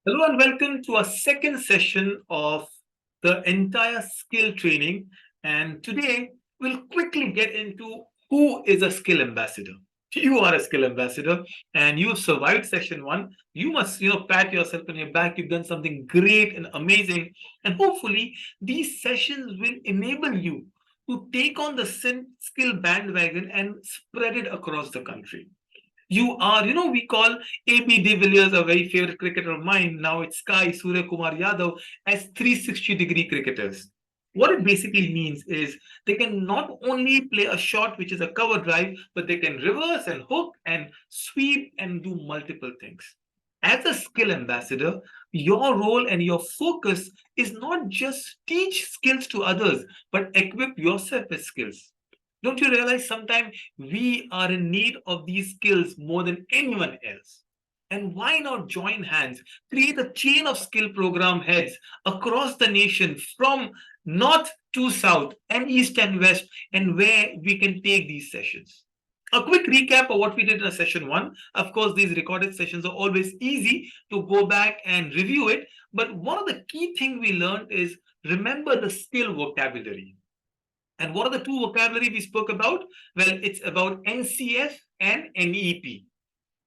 Hello and welcome to our second session of the entire skill training. And today we'll quickly get into who is a skill ambassador. You are a skill ambassador and you've survived session one. You must, pat yourself on your back. You've done something great and amazing. And hopefully these sessions will enable you to take on the skill bandwagon and spread it across the country. We call AB de Villiers, a very favorite cricketer of mine. Now it's Sky Surya Kumar Yadav as 360-degree cricketers. What it basically means is they can not only play a shot, which is a cover drive, but they can reverse and hook and sweep and do multiple things. As a skill ambassador, your role and your focus is not just teach skills to others, but equip yourself with skills. Don't you realize sometimes we are in need of these skills more than anyone else? And why not join hands, create a chain of skill program heads across the nation from north to south and east and west, and where we can take these sessions. A quick recap of what we did in session one. Of course, these recorded sessions are always easy to go back and review it. But one of the key things we learned is remember the skill vocabulary. And what are the two vocabulary we spoke about? Well, it's about NCF and NEP.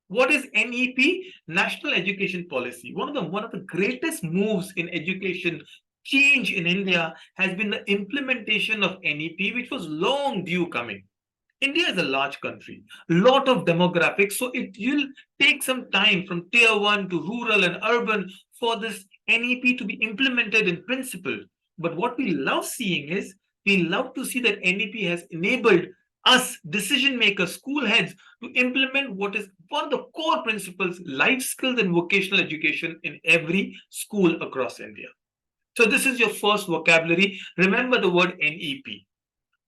What is NEP? National Education Policy. One of the greatest moves in education change in India has been the implementation of NEP, which was long due coming. India is a large country, lot of demographics, so it will take some time from tier one to rural and urban for this NEP to be implemented in principle. But what we love seeing is we love to see that NEP has enabled us decision makers, school heads to implement what is one of the core principles, life skills and vocational education in every school across India. So this is your first vocabulary. Remember the word NEP.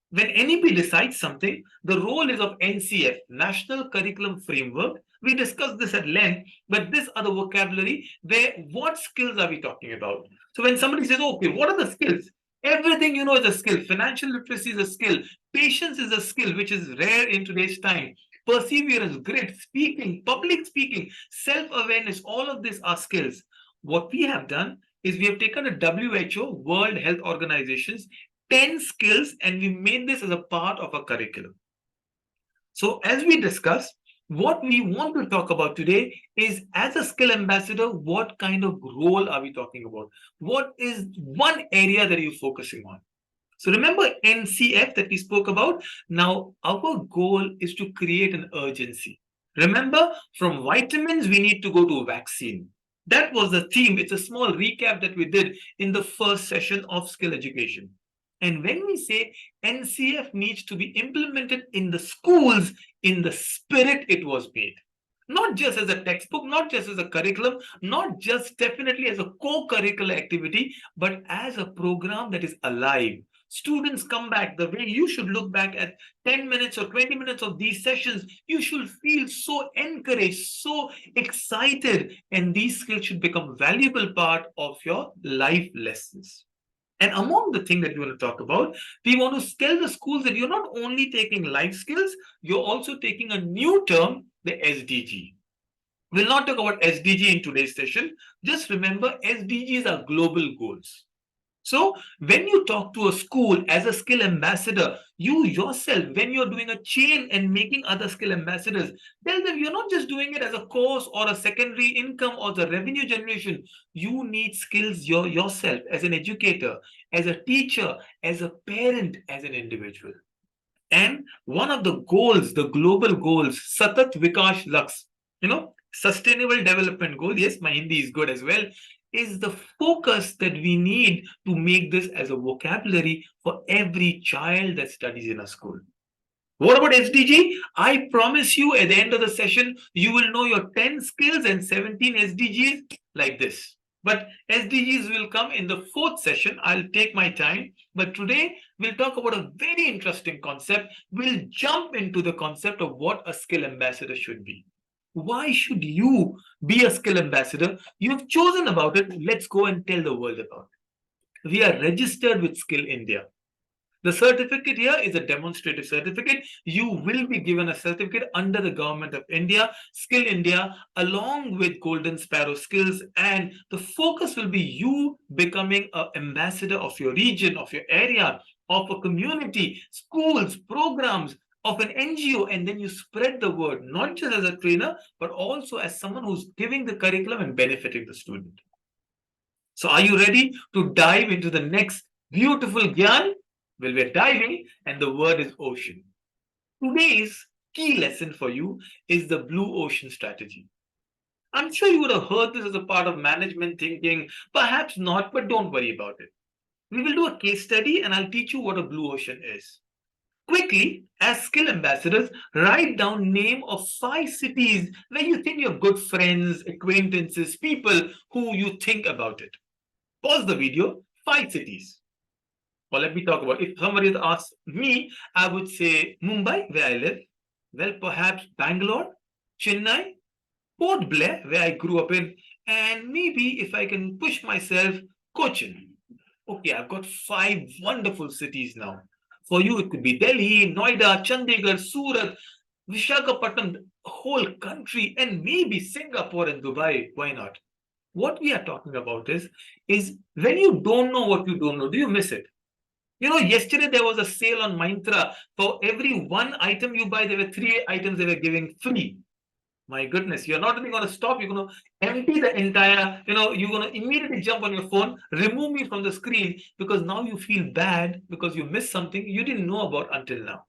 When NEP decides something, the role is of NCF, National Curriculum Framework. We discussed this at length, but this are the vocabulary where what skills are we talking about? So when somebody says, okay, what are the skills? Everything you know is a skill. Financial literacy is a skill. Patience is a skill, which is rare in today's time. Perseverance, grit, speaking, public speaking, self-awareness, all of these are skills. What we have done is we have taken a WHO, World Health Organization's 10 skills and we made this as a part of a curriculum. So as we discussed, what we want to talk about today is as a skill ambassador, what kind of role are we talking about? What is one area that you're focusing on? So remember NCF that we spoke about? Now our goal is to create an urgency. Remember, from vitamins, we need to go to vaccine. That was the theme. It's a small recap that we did in the first session of skill education. And when we say NCF needs to be implemented in the schools in the spirit it was made, not just as a textbook, not just as a curriculum, not just definitely as a co-curricular activity, but as a program that is alive. Students come back the way you should look back at 10 minutes or 20 minutes of these sessions. You should feel so encouraged, so excited, and these skills should become valuable part of your life lessons. And among the things that we want to talk about, we want to tell the schools that you're not only taking life skills, you're also taking a new term, the SDG. We'll not talk about SDG in today's session. Just remember, SDGs are global goals. So when you talk to a school as a skill ambassador, you yourself, when you're doing a chain and making other skill ambassadors, tell them you're not just doing it as a course or a secondary income or the revenue generation. You need skills yourself as an educator, as a teacher, as a parent, as an individual. And one of the goals, the global goals, Satat Vikash Laks, sustainable development goal. Yes, my Hindi is good as well, is the focus that we need to make this as a vocabulary for every child that studies in a school. What about SDG? I promise you at the end of the session, you will know your 10 skills and 17 SDGs like this. But SDGs will come in the fourth session. I'll take my time. But today, we'll talk about a very interesting concept. We'll jump into the concept of what a skill ambassador should be. Why should you be a skill ambassador? You've chosen about it. Let's go and tell the world about it. We are registered with Skill India. The certificate here is a demonstrative certificate. You will be given a certificate under the Government of India, Skill India, along with Golden Sparrow skills. And the focus will be you becoming an ambassador of your region, of your area, of a community, schools, programs, of an NGO, and then you spread the word, not just as a trainer, but also as someone who's giving the curriculum and benefiting the student. So, are you ready to dive into the next beautiful Gyan? Well, we're diving, and the word is ocean. Today's key lesson for you is the blue ocean strategy. I'm sure you would have heard this as a part of management thinking, perhaps not, but don't worry about it. We will do a case study and I'll teach you what a blue ocean is. Quickly, as skill ambassadors, write down name of 5 cities where you think you have good friends, acquaintances, people who you think about it. Pause the video, 5 cities. Well, let me talk about if somebody asks me, I would say Mumbai, where I live. Well, perhaps Bangalore, Chennai, Port Blair, where I grew up in, and maybe if I can push myself, Cochin. Okay, I've got 5 wonderful cities now. For you, it could be Delhi, Noida, Chandigarh, Surat, Vishakhapatnam, whole country, and maybe Singapore and Dubai. Why not? What we are talking about is when you don't know what you don't know, do you miss it? You know, yesterday there was a sale on Myntra. For every 1 item you buy, there were 3 items they were giving free. My goodness, you're not only going to stop, you're going to empty the entire, you're going to immediately jump on your phone, remove me from the screen because now you feel bad because you missed something you didn't know about until now.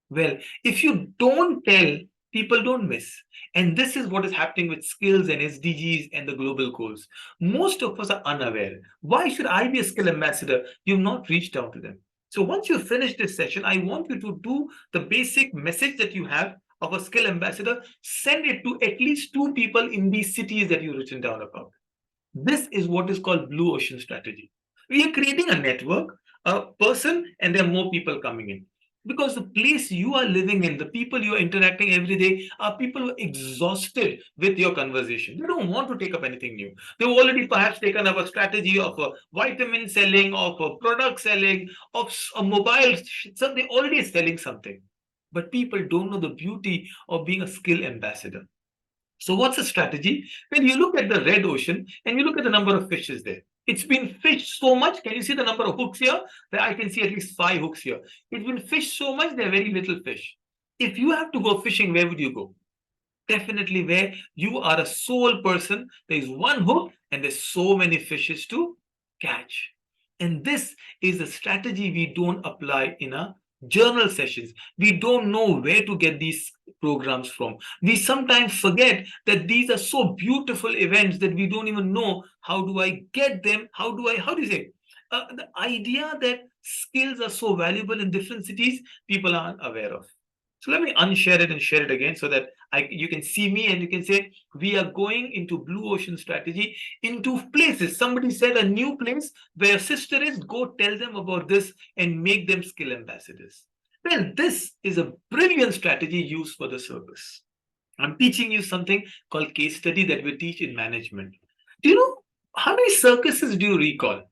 Well, if you don't tell, people don't miss. And this is what is happening with skills and SDGs and the global goals. Most of us are unaware. Why should I be a skill ambassador? You've not reached out to them. So once you finish this session, I want you to do the basic message that you have of a skill ambassador, send it to at least 2 people in these cities that you've written down about. This is what is called blue ocean strategy. We are creating a network, a person, and there are more people coming in. Because the place you are living in, the people you are interacting every day are people who are exhausted with your conversation. They don't want to take up anything new. They've already perhaps taken up a strategy of a vitamin selling, of a product selling, of a mobile. So they're already selling something. But people don't know the beauty of being a skill ambassador. So what's the strategy? When you look at the red ocean and you look at the number of fishes there, it's been fished so much. Can you see the number of hooks here? That I can see at least 5 hooks here. It's been fished so much, there are very little fish. If you have to go fishing, where would you go? Definitely where you are a sole person. There is 1 hook and there's so many fishes to catch. And this is a strategy we don't apply in a journal sessions. We don't know where to get these programs from. We sometimes forget that these are so beautiful events that we don't even know how do I get them? How do you say? The idea that skills are so valuable in different cities, people aren't aware of. So let me unshare it and share it again so that you can see me and you can say, we are going into blue ocean strategy into places. Somebody said a new place where your sister is, go tell them about this and make them skill ambassadors. Well, this is a brilliant strategy used for the circus. I'm teaching you something called case study that we teach in management. Do you know how many circuses do you recall?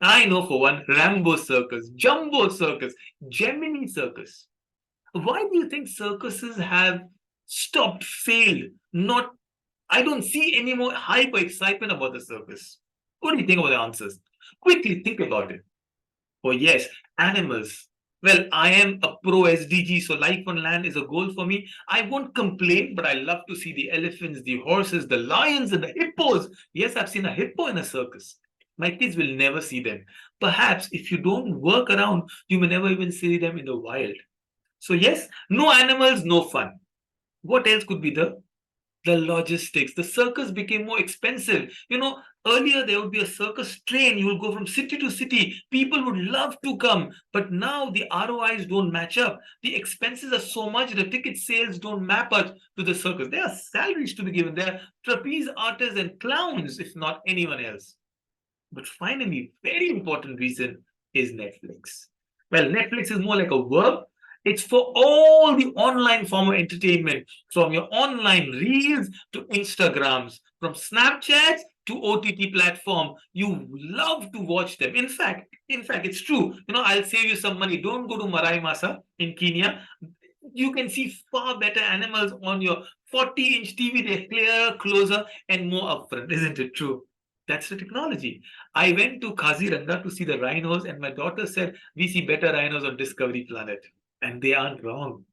I know for one, Rambo Circus, Jumbo Circus, Gemini Circus. Why do you think circuses have stopped, failed, not? I don't see any more hype or excitement about the circus. What do you think about the answers? Quickly think about it. Oh, yes, animals. Well, I am a pro SDG, so life on land is a goal for me. I won't complain, but I love to see the elephants, the horses, the lions, and the hippos. Yes, I've seen a hippo in a circus. My kids will never see them. Perhaps if you don't work around, you may never even see them in the wild. So yes, no animals, no fun. What else could be the logistics? The circus became more expensive. Earlier there would be a circus train. You will go from city to city. People would love to come. But now the ROIs don't match up. The expenses are so much. The ticket sales don't map up to the circus. There are salaries to be given. There are trapeze artists and clowns, if not anyone else. But finally, very important reason is Netflix. Well, Netflix is more like a verb. It's for all the online form of entertainment, from your online reels to Instagrams, from Snapchats to OTT platform, you love to watch them. In fact, it's true. I'll save you some money. Don't go to Marai Masa in Kenya. You can see far better animals on your 40-inch TV. They're clearer, closer, and more upfront. Isn't it true? That's the technology. I went to Kaziranga to see the rhinos, and my daughter said, we see better rhinos on Discovery Planet. And they aren't wrong.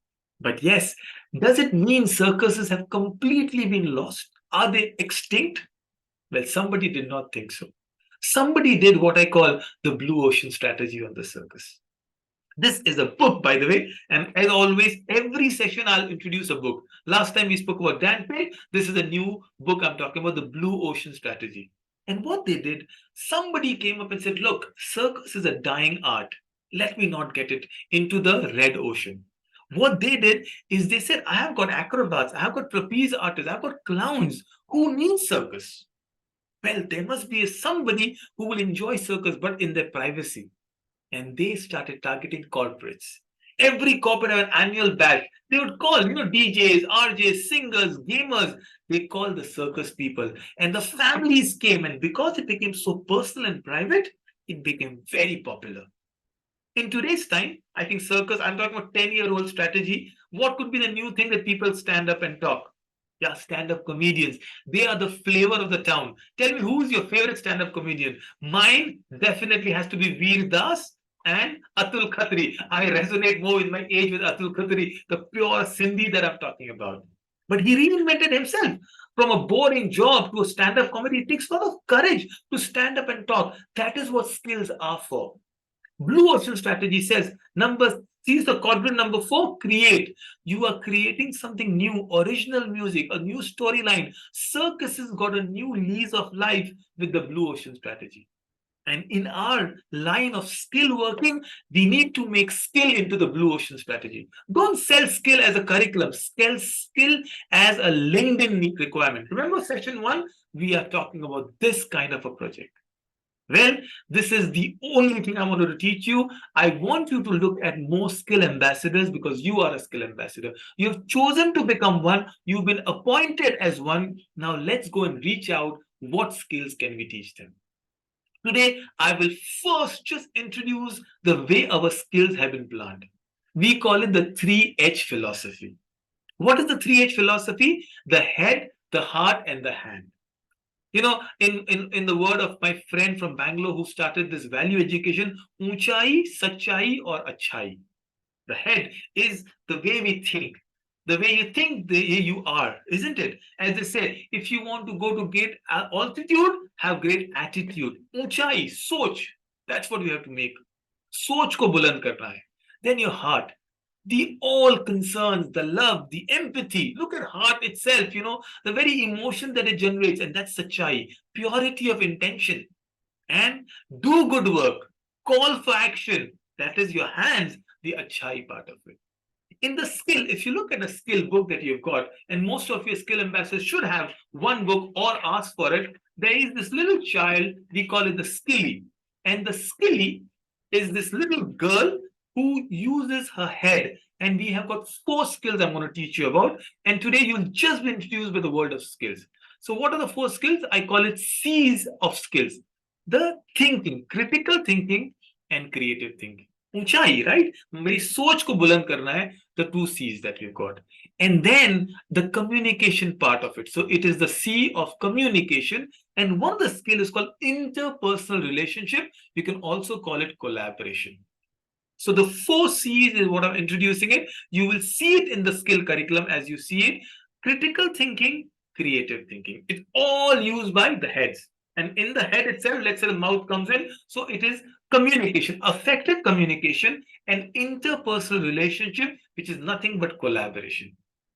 But yes, does it mean circuses have completely been lost? Are they extinct? Well, somebody did not think so. Somebody did what I call the blue ocean strategy on the circus. This is a book, by the way, and as always, every session I'll introduce a book. Last time we spoke about Dante. This is a new book I'm talking about, the Blue Ocean Strategy. And what they did, somebody came up and said, look, circus is a dying art. Let me not get it into the red ocean. What they did is they said, I have got acrobats, I have got trapeze artists, I've got clowns. Who needs circus? Well, there must be somebody who will enjoy circus, but in their privacy. And they started targeting corporates. Every corporate had an annual bash. They would call, DJs, RJs, singers, gamers. They called the circus people. And the families came. And because it became so personal and private, it became very popular. In today's time, I think circus, I'm talking about 10-year-old strategy. What could be the new thing that people stand up and talk? Yeah, stand-up comedians. They are the flavor of the town. Tell me, who's your favorite stand-up comedian? Mine definitely has to be Veer Das and Atul Khatri. I resonate more in my age with Atul Khatri, the pure Sindhi that I'm talking about. But he reinvented himself. From a boring job to a stand-up comedy, it takes a lot of courage to stand up and talk. That is what skills are for. Blue Ocean Strategy says, sees the quadrant number 4, create. You are creating something new, original music, a new storyline. Circus has got a new lease of life with the Blue Ocean Strategy. And in our line of skill working, we need to make skill into the Blue Ocean Strategy. Don't sell skill as a curriculum, sell skill as a LinkedIn requirement. Remember session 1? We are talking about this kind of a project. Well, this is the only thing I wanted to teach you. I want you to look at more skill ambassadors because you are a skill ambassador. You've chosen to become one. You've been appointed as one. Now let's go and reach out. What skills can we teach them? Today, I will first just introduce the way our skills have been planned. We call it the 3H philosophy. What is the 3H philosophy? The head, the heart, and the hand. In the word of my friend from Bangalore who started this value education, Unchai, Sachai, or Achai. The head is the way we think. The way you think, the way you are, isn't it? As they say, if you want to go to great altitude, have great attitude. Unchai, soch. That's what we have to make. Soch ko buland karna hai. Then your heart. The all concerns, the love, the empathy. Look at heart itself, the very emotion that it generates, and that's sachai, purity of intention. And do good work, call for action. That is your hands, the achai part of it. In the skill, if you look at a skill book that you've got, and most of your skill ambassadors should have one book or ask for it, there is this little child, we call it the skilly. And the skilly is this little girl who uses her head. And we have got 4 skills I'm going to teach you about. And today you'll just be introduced with the world of skills. So what are the 4 skills? I call it C's of skills. The thinking, critical thinking and creative thinking. Unchai, right? मेरी सोच को बुलंद करना है, the 2 C's that we've got. And then the communication part of it. So it is the C of communication. And one of the skills is called interpersonal relationship. You can also call it collaboration. So the 4 C's is what I'm introducing it. You will see it in the skill curriculum as you see it. Critical thinking, creative thinking. It's all used by the heads. And in the head itself, let's say the mouth comes in. So it is communication, effective communication, and interpersonal relationship, which is nothing but collaboration.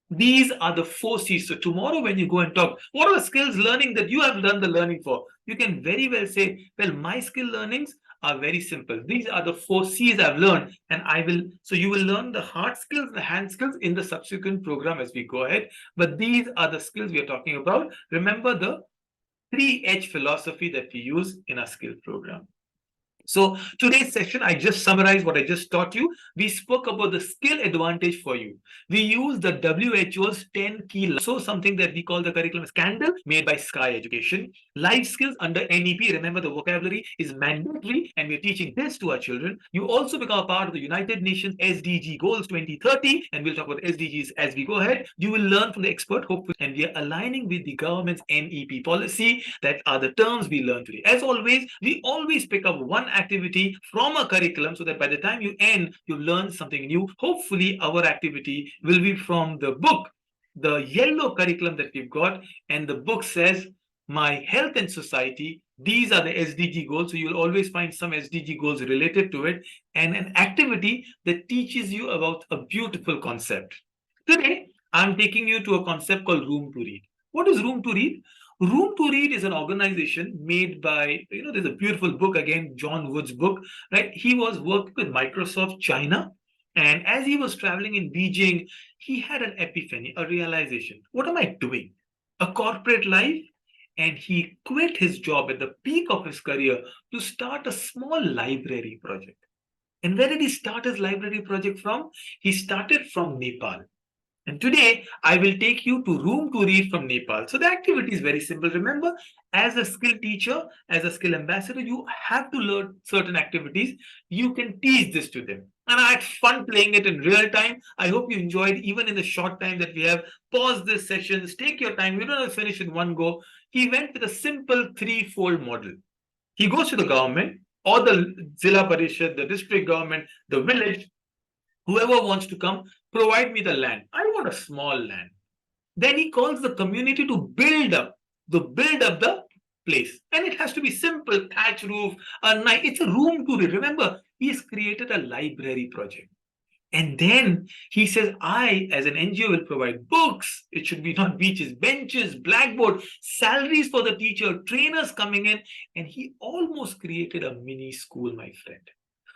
These are the 4 C's. So tomorrow when you go and talk, what are the skills learning that you have done the learning for? You can very well say, well, my skill learnings are very simple. These are the 4 C's I've learned, and so you will learn the hard skills, the hand skills in the subsequent program as we go ahead. But these are the skills we are talking about. Remember the 3H philosophy that we use in our skill program. So today's session, I just summarized what I just taught you. We spoke about the skill advantage for you. We used the WHO's 10 key, also something that we call the curriculum scandal made by Sky Education. Life skills under NEP, remember the vocabulary is mandatory and we're teaching this to our children. You also become a part of the United Nations SDG Goals 2030, and we'll talk about SDGs as we go ahead. You will learn from the expert, hopefully, and we are aligning with the government's NEP policy. That are the terms we learn today. As always, we always pick up one activity from a curriculum so that by the time you end, you learn something new. Hopefully, our activity will be from the book, the yellow curriculum that we've got, and the book says My Health and Society. These are the SDG goals. So you'll always find some SDG goals related to it, and an activity that teaches you about a beautiful concept. Today, I'm taking you to a concept called Room to Read. What is Room to Read? Room to Read is an organization made by, there's a beautiful book again, John Wood's book, right? He was working with Microsoft China. And as he was traveling in Beijing, he had an epiphany, a realization. What am I doing? A corporate life? And he quit his job at the peak of his career to start a small library project. And where did he start his library project from? He started from Nepal. And today, I will take you to Room to Read from Nepal. So the activity is very simple. Remember, as a skill teacher, as a skill ambassador, you have to learn certain activities. You can teach this to them. And I had fun playing it in real time. I hope you enjoyed, even in the short time that we have. Pause this session, take your time. You don't have to finish in one go. He went with a simple threefold model. He goes to the government or the Zilla Parishad, the district government, the village, whoever wants to come, provide me the land. I want a small land. Then he calls the community to build up the place. And it has to be simple, thatch roof, a nice, it's a room to read. Remember, he's created a library project. And then he says, I, as an NGO, will provide books. It should be not beaches, benches, blackboard, salaries for the teacher, trainers coming in. And he almost created a mini school, my friend.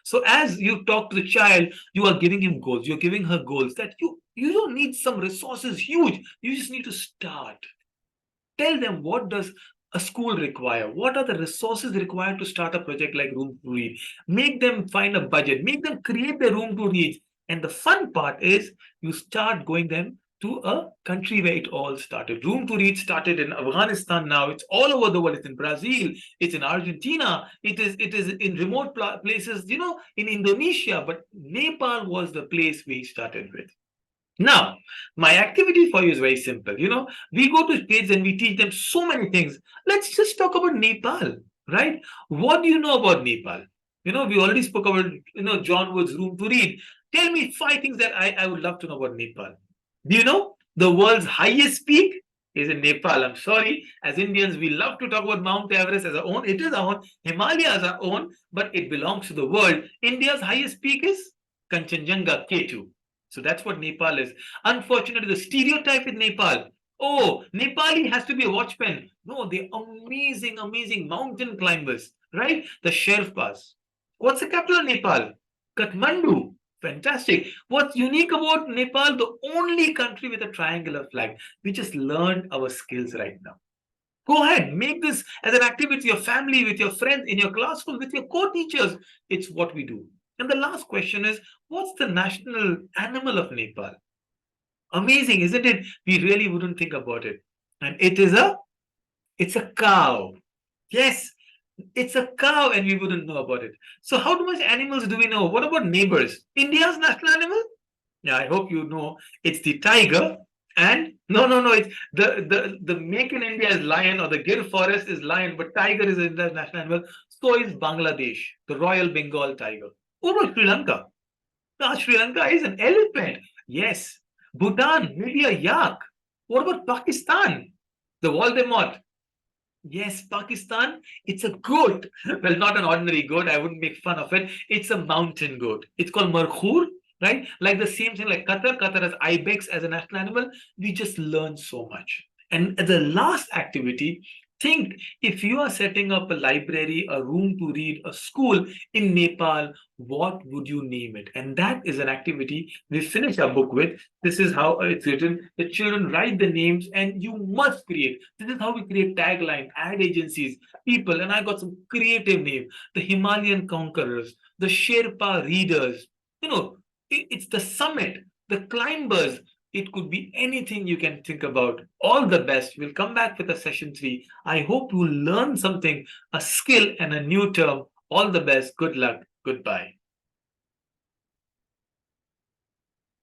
So as you talk to the child, you are giving him goals. You're giving her goals that you don't need some resources huge. You just need to start. Tell them, what does a school require? What are the resources required to start a project like Room to Read? Make them find a budget. Make them create the Room to Read. And the fun part is you start going them to a country where it all started. Room to Read started in Afghanistan now. It's all over the world. It's in Brazil. It's in Argentina. It is in remote places, in Indonesia. But Nepal was the place we started with. Now, my activity for you is very simple. We go to kids and we teach them so many things. Let's just talk about Nepal, right? What do you know about Nepal? We already spoke about, John Wood's Room to Read. Tell me 5 things that I would love to know about Nepal. Do you know the world's highest peak is in Nepal? I'm sorry. As Indians, we love to talk about Mount Everest as our own. It is our own. Himalaya is our own, but it belongs to the world. India's highest peak is Kanchenjunga K2. So that's what Nepal is. Unfortunately, the stereotype in Nepal, oh, Nepali has to be a watchman. No, they're amazing, amazing mountain climbers, right? The Sherpas. What's the capital of Nepal? Kathmandu. Fantastic. What's unique about Nepal? The only country with a triangular flag. We just learned our skills right now. Go ahead, make this as an activity with your family, with your friends, in your classroom, with your co-teachers. It's what we do. And the last question is, what's the national animal of Nepal? Amazing, isn't it? We really wouldn't think about it. And it's a cow. Yes, it's a cow and we wouldn't know about it. So how much animals do we know? What about neighbors? India's national animal? Yeah, I hope you know. It's the tiger. And no, it's the make in India is lion, or the Gir forest is lion, but tiger is India's national animal. So is Bangladesh, the Royal Bengal tiger. What about Sri Lanka? No, Sri Lanka is an elephant. Yes. Bhutan, maybe a yak. What about Pakistan? The Voldemort. Yes, Pakistan, it's a goat. Well, not an ordinary goat. I wouldn't make fun of it. It's a mountain goat. It's called Markhur, right? Like the same thing like Qatar. Qatar has ibex as a national animal. We just learn so much. And the last activity, Think, if you are setting up a library, a room to read, a school in Nepal, what would you name it? And that is an activity we finish our book with. This is how it's written. The children write the names and you must create. This is how we create tagline, ad agencies, people. And I got some creative names: the Himalayan Conquerors, the Sherpa Readers. You know, it's the summit, the climbers. It could be anything you can think about. All the best. We'll come back with a session 3. I hope you learn something, a skill and a new term. All the best. Good luck. Goodbye.